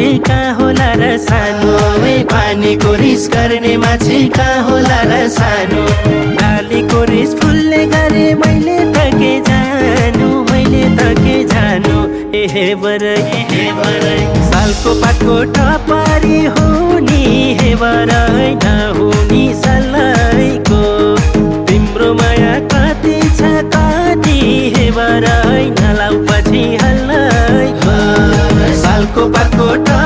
मान्छे कहाँ होला र सानो, पानीको रिस गर्ने मान्छे कहाँ होला र सानो। डालीको रिस फुलले गरे मैले त के जानु, मैले त के जानु। हे बरै सालको पातको टपारी हो नि, हे बरै